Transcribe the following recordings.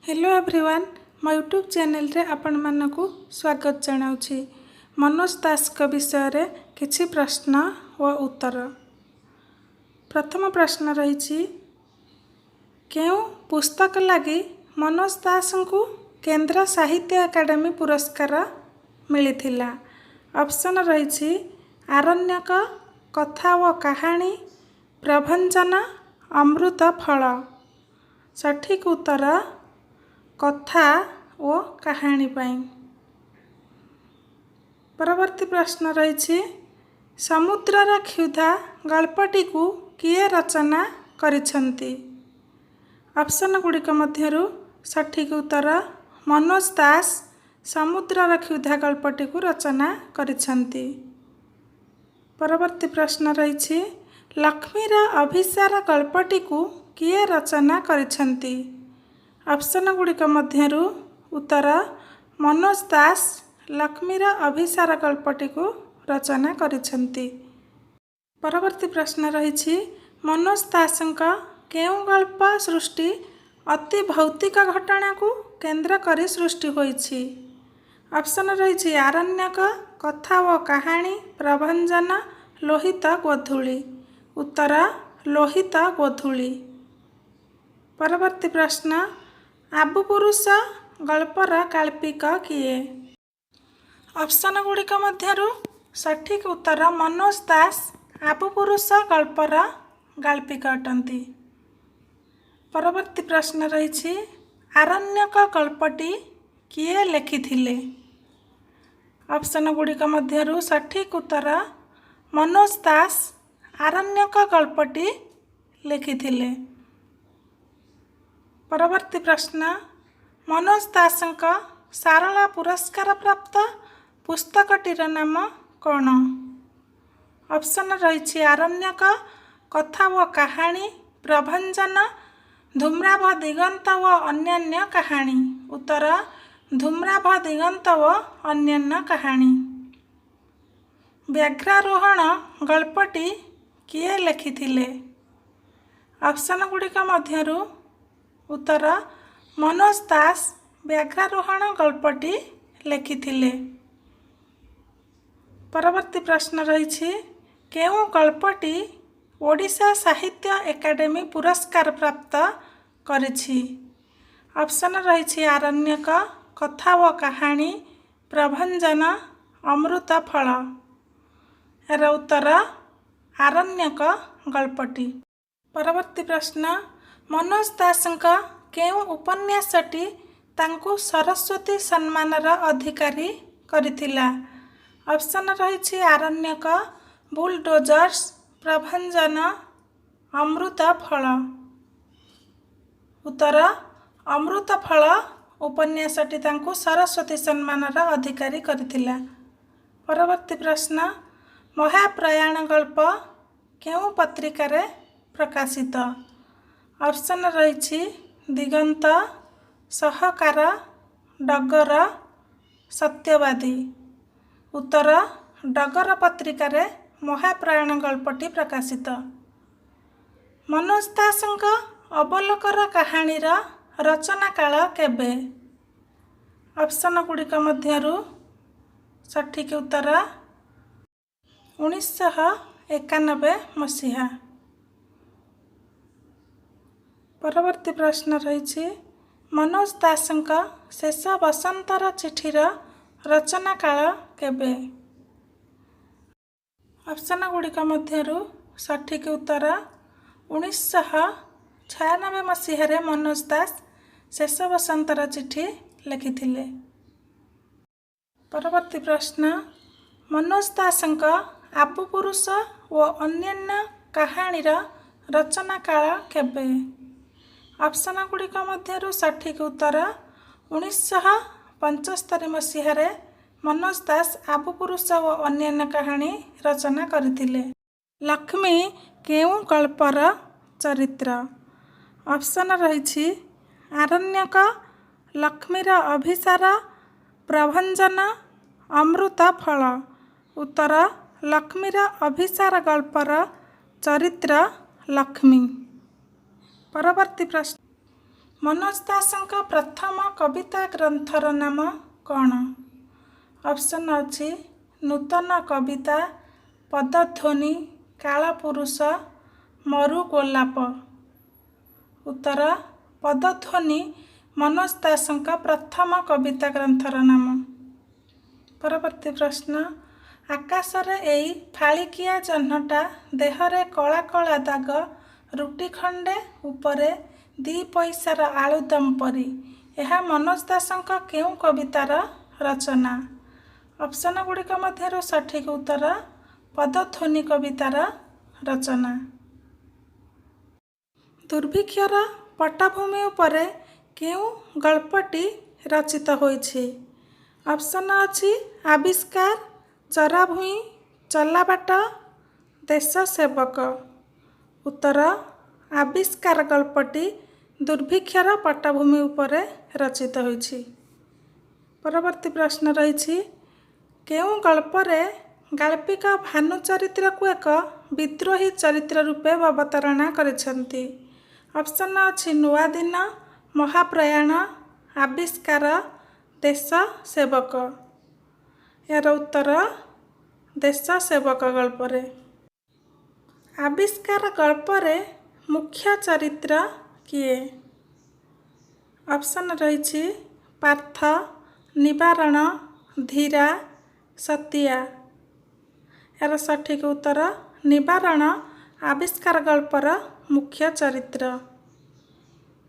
Hello everyone मो YouTube channel रे आपण मानकु स्वागत जनाउछि। मनोज दास का विषय रे किछि प्रश्न व उत्तर। प्रथम प्रश्न रही केउ पुस्तक लगी मनोज दास को केंद्र साहित्य अकादमी पुरस्कार मिलिथिला। ऑप्शन रही आरण्यक, कथा व कहानी, प्रभंजन, अमृत फल। सठिक उत्तर कथा ओ कहानी पाई। परवर्ती प्रश्न रही समुद्रर क्षुधा गल्पटी को किए रचना करिछंती। ऑप्शन गुड़िक मध्यरु सठिक उत्तर मनोज दास समुद्रर क्षुधा गल्पटी को रचना करिछंती। परवर्ती प्रश्न रही लक्ष्मीर अभिसार गल्पटी को किए रचना करिछंती। ऑप्शन गुड़िक मध्यरु उत्तर मनोज दास लक्ष्मीर अभिसार गल्पटी को रचना करिछंती। परवर्ती प्रश्न रही मनोज दासंका केउ गल्प सृष्टि अति भौतिक घटना को केंद्र करी सृष्टि होईछि। ऑप्शन रही आरण्यक, कथा व कहानी, प्रभंजन, लोहित गोधूली। उत्तर लोहित गोधूली। परवर्ती प्रश्न आबु पुरुष गल्पर काल्पिक किए। ऑप्शन गुड़िक मध्यरु सठिक उत्तर मनोज दास आबु पुरुष गल्पर गाल्पिक अटंती। परवर्ती प्रश्न रही आरण्यक गल्पटी किए लेखिथिले। ऑप्शन गुड़िक मध्यरु सठिक उत्तर मनोज दास आरण्यक गल्पटी लेखिथिले। परवर्ती प्रश्न मनोज दासंक सारला पुरस्कार प्राप्त पुस्तकटीर नाम कौन। ऑप्शन रही आरण्यक, कथा व कहानी, प्रभंजन, धूम्राभ दिगंत व अन्यान्य कहानी। उत्तर धूम्राभ दिगंत व अन्यान्य कहानी। व्याघ्रारोहण गल्पटी किए लेखिथिले। ऑप्शन गुड़िक मध्यरु उत्तर मनोज दास व्याघ्रारोहण गल्पटी लेखिथिले। परवर्ती प्रश्न रही केउ गल्पटी ओडिशा साहित्य एकाडेमी पुरस्कार प्राप्त करिछि। ऑप्शन रही आरण्यक, कथा व कहानी, प्रभंजन, अमृत फल। यार उत्तर आरण्यक गल्पटी। परवर्ती प्रश्न मनोज दासंका केउ उपन्यासटी तांकु सरस्वती सम्मानर अधिकारी करिथिला। ऑप्शन रही आरण्यक, बुलडोजर्स, प्रभंजन, अमृत फल। उत्तर अमृत फल उपन्यासटी तांकु सरस्वती सम्मानर अधिकारी करिथिला। परवर्ती प्रश्न महाप्रयाण गल्प केउ पत्रिकार प्रकाशित। ऑप्शन रही दिगंत, सहकार, डगर, सत्यवादी। उत्तर डगर पत्रिकार महाप्रयाण गल्पटी प्रकाशित। मनोज दासंक अवलोकर कहानीर रचना काल केबे। ऑप्शन गुड़िक मध्यरु सठिक उत्तर 1991 मसीहा। परवर्ती प्रश्न रही मनोज दासंक शेष बसंतर चिठीर रचना काल केबे। ऑप्शन गुड़िक मध्यरु सठिक उत्तर 1996 मसीह मनोज दास शेष बसंतर चिठी लिखिथिले। परवर्ती प्रश्न मनोज दासंक आबु पुरुष व अन्यान्य कहानीर रचना काल केबे। ऑप्शन गुड़िक मध्यरु सठिक उत्तर 1975 मसीह मनोज दास आबु पुरुष व अन्यान्य कहानी रचना करथिले। लक्ष्मी केउ गल्पर चरित्र। ऑप्शन रही आरण्यक, लक्ष्मीर अभिसार, प्रभंजन, अमृत फल। उत्तर लक्ष्मीर अभिसार गल्पर चरित्र लक्ष्मी। परवर्ती प्रश्न मनोज दासଙ୍କ प्रथम कविता ग्रंथर नाम कौन? ऑप्शन अच्छी नूतन कविता, पदध्वनि, कालपुरुष, मरु गोलाप। उत्तर पदध्वनि मनोज दासଙ୍କ प्रथम कविता ग्रंथर नाम। परवर्ती प्रश्न, आकाशरे एई फालिकिया जह्नटा, देहरे कला कला दाग, रुटी खंडे उपरे दी पैसार आलुदम परी। यह मनोज दासଙ୍କ केउं कवितार रचना? ऑप्शन गुड़िक मध्यरु सठिक उत्तर पदध्वनि कवितार रचना। दुर्भिक्षर पट्टभूमि उपरे केउं गल्पटी रचित होइछि? ऑप्शन अच्छी आविष्कार, चराभूई, चलाबाट, देश सेवक। उत्तर आविष्कार गल्पटी दुर्भिक्षर पट्टभूमि उपरे रचित होइछि। परवर्ती प्रश्न रही केउं गल्परे गाल्पिक भानु चरित्र को एक विद्रोही चरित्र रूपे अवतारणा करिसेंती? ऑप्शन अच्छी नुआ दिन, महाप्रयाण, आविष्कार, देश सेवक। यार उत्तर देश सेवक गल्परे। आविष्कार गल्परे मुख्य चरित्र किए? ऑप्शन रही पार्थ, निवारण, धीरा, सतिया। यार सठिक उत्तर निवारण आविष्कार गल्पर मुख्य चरित्र।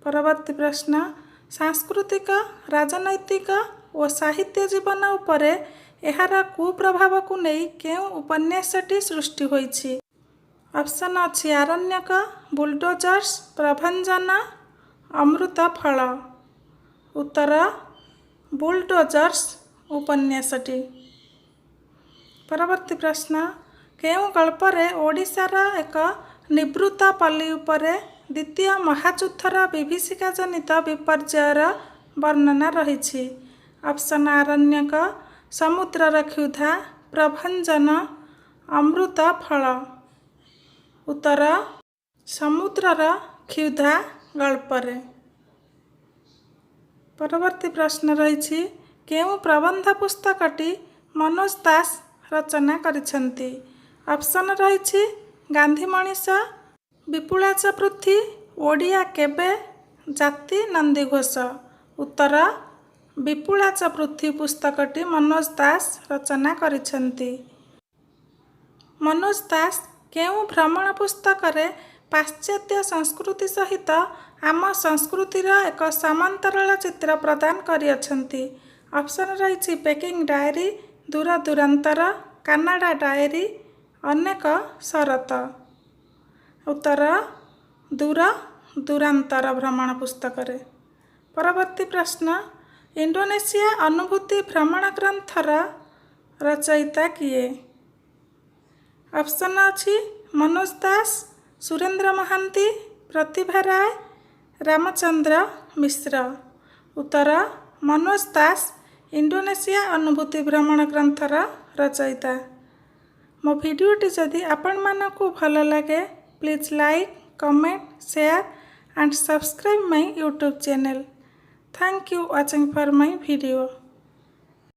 परवर्ती प्रश्न, सांस्कृतिक, राजनैतिक और साहित्य जीवन उपरे एहार कुप्रभाव को नहीं केउं उपन्यासटी सृष्टि होइछि? ऑप्शन अच्छी आरण्यक, बुलडोजर्स, प्रभंजन, अमृत फल। उत्तर बुलडोजर्स उपन्यासटी। परवर्ती प्रश्न, केउं गल्परे ओडिशार एक निवृत्त पल्ली उपरे द्वितीय महायुद्धर विभीषिका जनित विपर्ययर वर्णना रही? ऑप्शन आरण्यक, समुद्रर क्षुधा, प्रभंजन, अमृत फल। उत्तर समुद्रर क्षुधा गल्परे। परवर्ती प्रश्न रही केउं प्रबंध पुस्तकटी मनोज दास रचना करिसेंती? ऑप्शन रही गांधी मनीष, विपुलाच पृथ्वी, ओडिया केबे, जाति नंदीघोष। उत्तर विपुलाच पृथ्वी पुस्तकटी मनोज दास रचना करिसेंती। मनोज दास केउं भ्रमण पुस्तकरे पाश्चात्य संस्कृति सहित आम संस्कृतिर एक समांतराल चित्र प्रदान करिअछंती? ऑप्शन रही पेकिंग डायरी, दूर दूरांतर, कनाडा डायरी, अनेक शरत। उत्तर दूर दूरांतर भ्रमण पुस्तकरे। परवर्ती प्रश्न, इंडोनेशिया अनुभूति भ्रमण ग्रंथर रचयिता किए? ऑप्शन अच्छी मनोज दास, सुरेंद्र महांती, प्रतिभा राय, रामचंद्र मिश्र। उत्तर मनोज दास इंडोनेशिया अनुभूति भ्रमण ग्रंथर रचयिता। मो भिडियोटी जदि आपण मानकु भल लगे please like, comment, share and subscribe my YouTube channel. Thank you watching for my video.